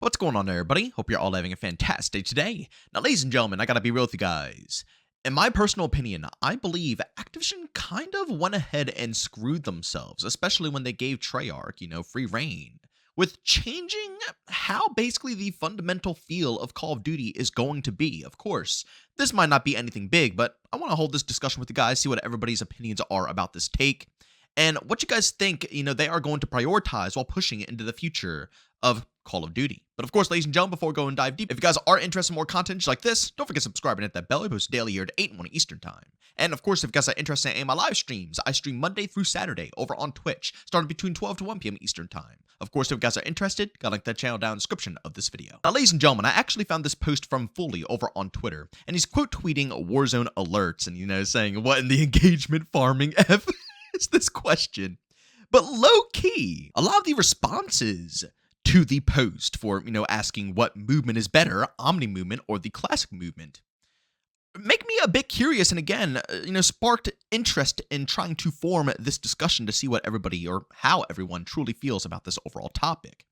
What's going on there, everybody? Hope you're all having a fantastic day today. Now, ladies and gentlemen, I gotta be real with you guys. In my personal opinion, I believe Activision kind of went ahead and screwed themselves, especially when they gave Treyarch, free reign, with changing how basically the fundamental feel of Call of Duty is going to be. Of course, this might not be anything big, but I want to hold this discussion with you guys, see what everybody's opinions are about this take, and what you guys think, they are going to prioritize while pushing it into the future of Call of Duty. But of course, ladies and gentlemen, before we go and dive deep, if you guys are interested in more content just like this, don't forget to subscribe and hit that bell. I post daily here at 8 and 1 Eastern Time. And of course, if you guys are interested in my live streams, I stream Monday through Saturday over on Twitch, starting between 12 to 1 p.m. Eastern Time. Of course, if you guys are interested, gotta link that channel down in the description of this video. Now, ladies and gentlemen, I actually found this post from Fully over on Twitter, and he's quote tweeting Warzone alerts and, saying, what in the engagement farming F is this question? But low key, a lot of the responses to the post for, asking what movement is better, Omni Movement or the classic movement, make me a bit curious and again, sparked interest in trying to form this discussion to see what everybody or how everyone truly feels about this overall topic.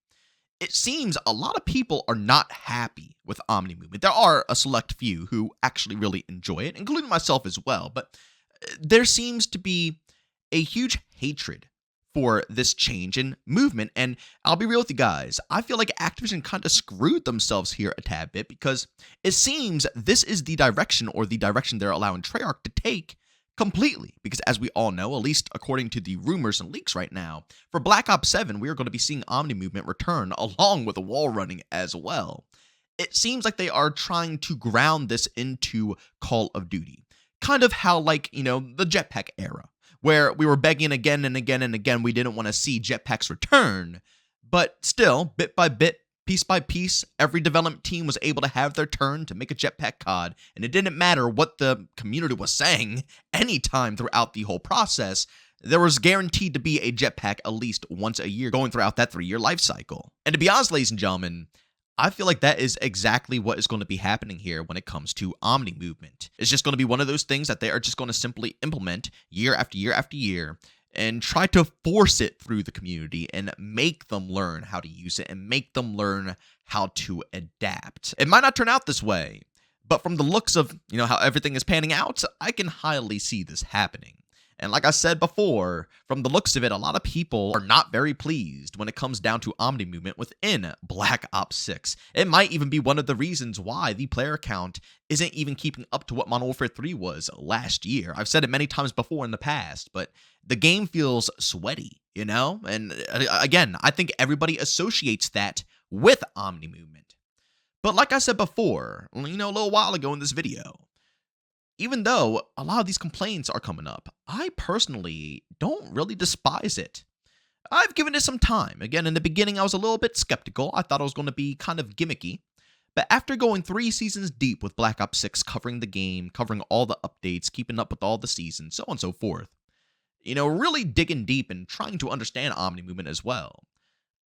It seems a lot of people are not happy with Omni Movement. There are a select few who actually really enjoy it, including myself as well, but there seems to be a huge hatred for this change in movement, and I'll be real with you guys, I feel like Activision kind of screwed themselves here a tad bit because it seems this is the direction they're allowing Treyarch to take completely, because as we all know, at least according to the rumors and leaks right now, for Black Ops 7, we are going to be seeing Omni Movement return along with wall running as well. It seems like they are trying to ground this into Call of Duty, kind of how the jetpack era, where we were begging again and again and again we didn't want to see jetpacks return, but still, bit by bit, piece by piece, every development team was able to have their turn to make a jetpack COD, and it didn't matter what the community was saying anytime throughout the whole process, there was guaranteed to be a jetpack at least once a year going throughout that 3-year life cycle. And to be honest, ladies and gentlemen, I feel like that is exactly what is going to be happening here when it comes to Omni Movement. It's just going to be one of those things that they are just going to simply implement year after year after year and try to force it through the community and make them learn how to use it and make them learn how to adapt. It might not turn out this way, but from the looks of, how everything is panning out, I can highly see this happening. And like I said before, from the looks of it, a lot of people are not very pleased when it comes down to Omni Movement within Black Ops 6. It might even be one of the reasons why the player count isn't even keeping up to what Modern Warfare 3 was last year. I've said it many times before in the past, but the game feels sweaty, And again, I think everybody associates that with Omni Movement. But like I said before, a little while ago in this video, even though a lot of these complaints are coming up, I personally don't really despise it. I've given it some time. Again, in the beginning, I was a little bit skeptical. I thought it was going to be kind of gimmicky. But after going 3 seasons deep with Black Ops 6, covering the game, covering all the updates, keeping up with all the seasons, so on and so forth, really digging deep and trying to understand Omni Movement as well,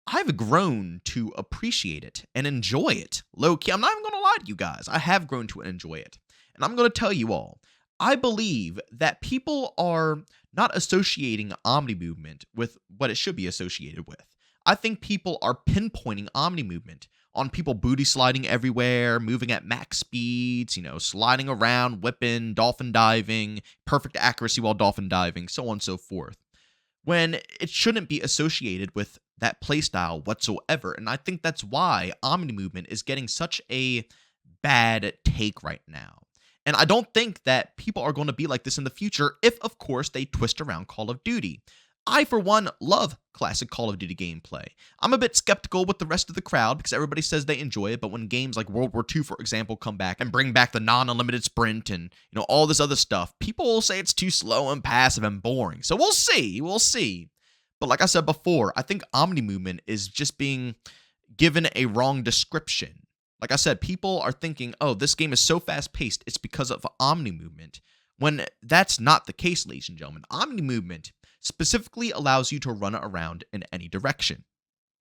I've grown to appreciate it and enjoy it. Low-key, I'm not even going to lie to you guys. I have grown to enjoy it. And I'm going to tell you all, I believe that people are not associating Omni Movement with what it should be associated with. I think people are pinpointing Omni Movement on people booty sliding everywhere, moving at max speeds, sliding around, whipping, dolphin diving, perfect accuracy while dolphin diving, so on and so forth, when it shouldn't be associated with that playstyle whatsoever. And I think that's why Omni Movement is getting such a bad take right now. And I don't think that people are going to be like this in the future if, of course, they twist around Call of Duty. I, for one, love classic Call of Duty gameplay. I'm a bit skeptical with the rest of the crowd because everybody says they enjoy it, but when games like World War II, for example, come back and bring back the non-unlimited sprint and, all this other stuff, people will say it's too slow and passive and boring. So we'll see. But like I said before, I think Omni Movement is just being given a wrong description. Like I said, people are thinking, oh, this game is so fast-paced, it's because of Omni Movement, when that's not the case, ladies and gentlemen. Omni Movement specifically allows you to run around in any direction.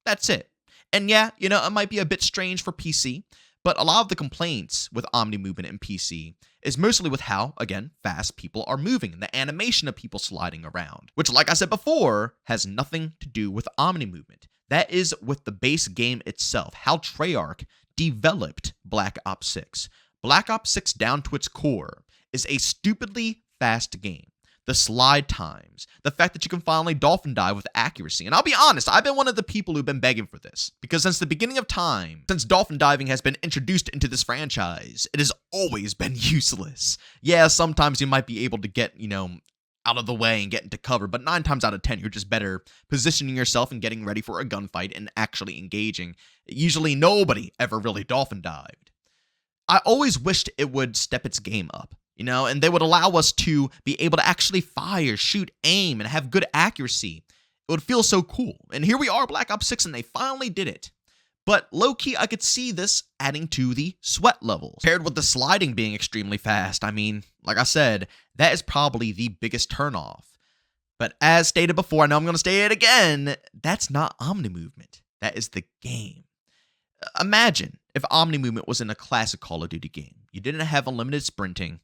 That's it. And yeah, it might be a bit strange for PC, but a lot of the complaints with Omni Movement in PC is mostly with how, again, fast people are moving and the animation of people sliding around, which, like I said before, has nothing to do with Omni Movement. That is with the base game itself, how Treyarch developed Black Ops 6. Black Ops 6 down to its core is a stupidly fast game. The slide times, the fact that you can finally dolphin dive with accuracy. And I'll be honest, I've been one of the people who've been begging for this. Because since the beginning of time, since dolphin diving has been introduced into this franchise, it has always been useless. Yeah, sometimes you might be able to get, out of the way and get into cover, but 9 times out of 10, you're just better positioning yourself and getting ready for a gunfight and actually engaging. Usually nobody ever really dolphin dived. I always wished it would step its game up. And they would allow us to be able to actually fire, shoot, aim, and have good accuracy. It would feel so cool. And here we are, Black Ops 6, and they finally did it. But low-key, I could see this adding to the sweat levels. Paired with the sliding being extremely fast, I mean, like I said, that is probably the biggest turnoff. But as stated before, I know I'm going to say it again, that's not Omni Movement. That is the game. Imagine if Omni Movement was in a classic Call of Duty game. You didn't have unlimited sprinting,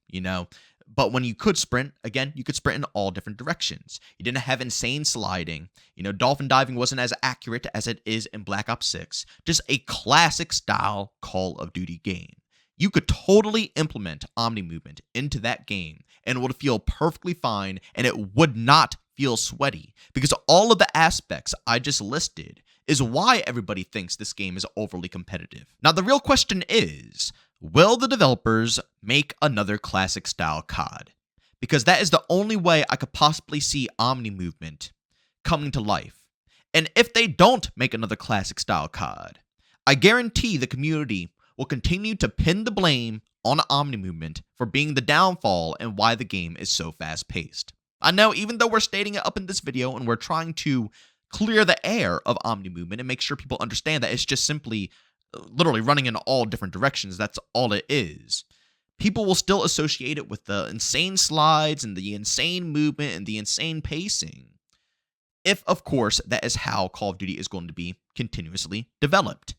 but when you could sprint, again, you could sprint in all different directions. You didn't have insane sliding. Dolphin diving wasn't as accurate as it is in Black Ops 6. Just a classic style Call of Duty game. You could totally implement Omni Movement into that game and it would feel perfectly fine and it would not feel sweaty because all of the aspects I just listed is why everybody thinks this game is overly competitive. Now, the real question is, will the developers make another classic style COD? Because that is the only way I could possibly see Omni Movement coming to life. And if they don't make another classic style COD, I guarantee the community will continue to pin the blame on Omni Movement for being the downfall and why the game is so fast-paced. I know, even though we're stating it up in this video and we're trying to clear the air of Omni Movement and make sure people understand that it's just simply literally running in all different directions. That's all it is. People will still associate it with the insane slides and the insane movement and the insane pacing. If, of course, that is how Call of Duty is going to be continuously developed.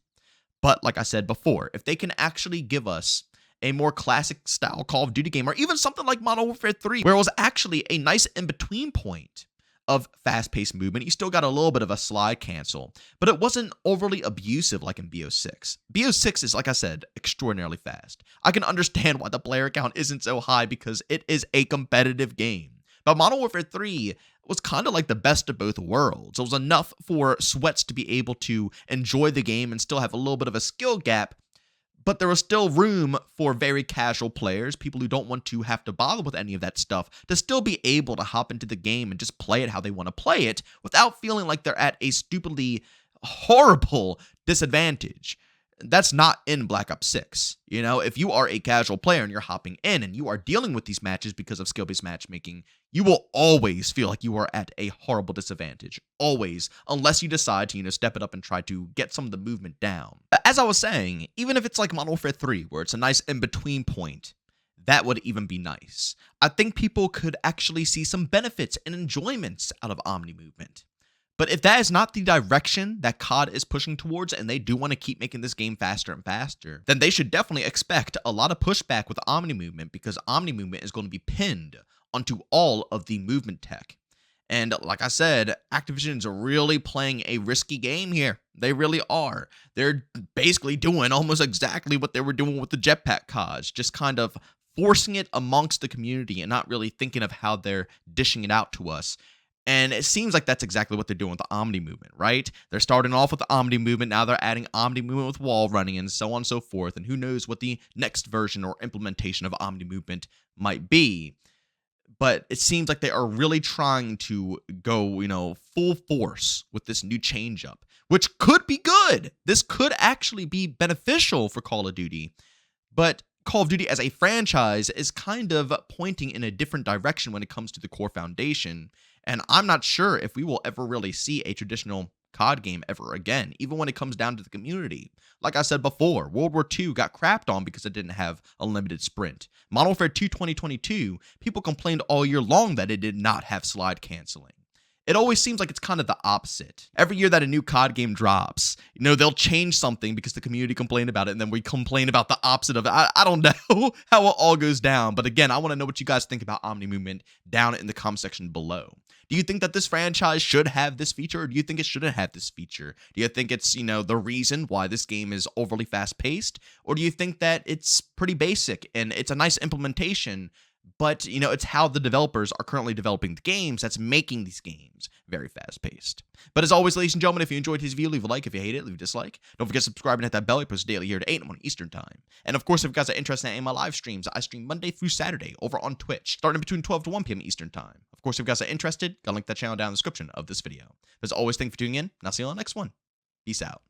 But like I said before, if they can actually give us a more classic style Call of Duty game, or even something like Modern Warfare 3, where it was actually a nice in-between point of fast-paced movement. You still got a little bit of a slide cancel, but it wasn't overly abusive like in BO6. BO6 is, like I said, extraordinarily fast. I can understand why the player count isn't so high because it is a competitive game. But Modern Warfare 3 was kind of like the best of both worlds. It was enough for sweats to be able to enjoy the game and still have a little bit of a skill gap, but there was still room for very casual players, people who don't want to have to bother with any of that stuff, to still be able to hop into the game and just play it how they want to play it without feeling like they're at a stupidly horrible disadvantage. That's not in Black Ops 6. If you are a casual player and you're hopping in and you are dealing with these matches because of skill-based matchmaking, you will always feel like you are at a horrible disadvantage. Always. Unless you decide to, step it up and try to get some of the movement down. As I was saying, even if it's like Modern Warfare 3, where it's a nice in-between point, that would even be nice. I think people could actually see some benefits and enjoyments out of Omni Movement. But if that is not the direction that COD is pushing towards and they do want to keep making this game faster and faster, then they should definitely expect a lot of pushback with Omni Movement because Omni Movement is going to be pinned onto all of the movement tech. And like I said, Activision is really playing a risky game here. They really are. They're basically doing almost exactly what they were doing with the jetpack CODs, just kind of forcing it amongst the community and not really thinking of how they're dishing it out to us. And it seems like that's exactly what they're doing with the Omni Movement, right? They're starting off with the Omni Movement, now they're adding Omni Movement with wall running and so on and so forth, and who knows what the next version or implementation of Omni Movement might be. But it seems like they are really trying to go, full force with this new change-up, which could be good. This could actually be beneficial for Call of Duty, but Call of Duty as a franchise is kind of pointing in a different direction when it comes to the core foundation. And I'm not sure if we will ever really see a traditional COD game ever again, even when it comes down to the community. Like I said before, World War II got crapped on because it didn't have a limited sprint. Modern Warfare 2 2022, people complained all year long that it did not have slide canceling. It always seems like it's kind of the opposite. Every year that a new COD game drops, they'll change something because the community complained about it, and then we complain about the opposite of it. I don't know how it all goes down, but again, I want to know what you guys think about Omni Movement down in the comment section below. Do you think that this franchise should have this feature, or do you think it shouldn't have this feature? Do you think it's, the reason why this game is overly fast-paced, or do you think that it's pretty basic and it's a nice implementation, but, it's how the developers are currently developing the games that's making these games very fast-paced? But as always, ladies and gentlemen, if you enjoyed this video, leave a like. If you hate it, leave a dislike. Don't forget to subscribe and hit that bell. I post daily here at 8 in the morning Eastern Time. And of course, if you guys are interested in my live streams, I stream Monday through Saturday over on Twitch, starting between 12 to 1 p.m. Eastern Time. Of course, if you guys are interested, gotta link that channel down in the description of this video. But as always, thank you for tuning in, and I'll see you on the next one. Peace out.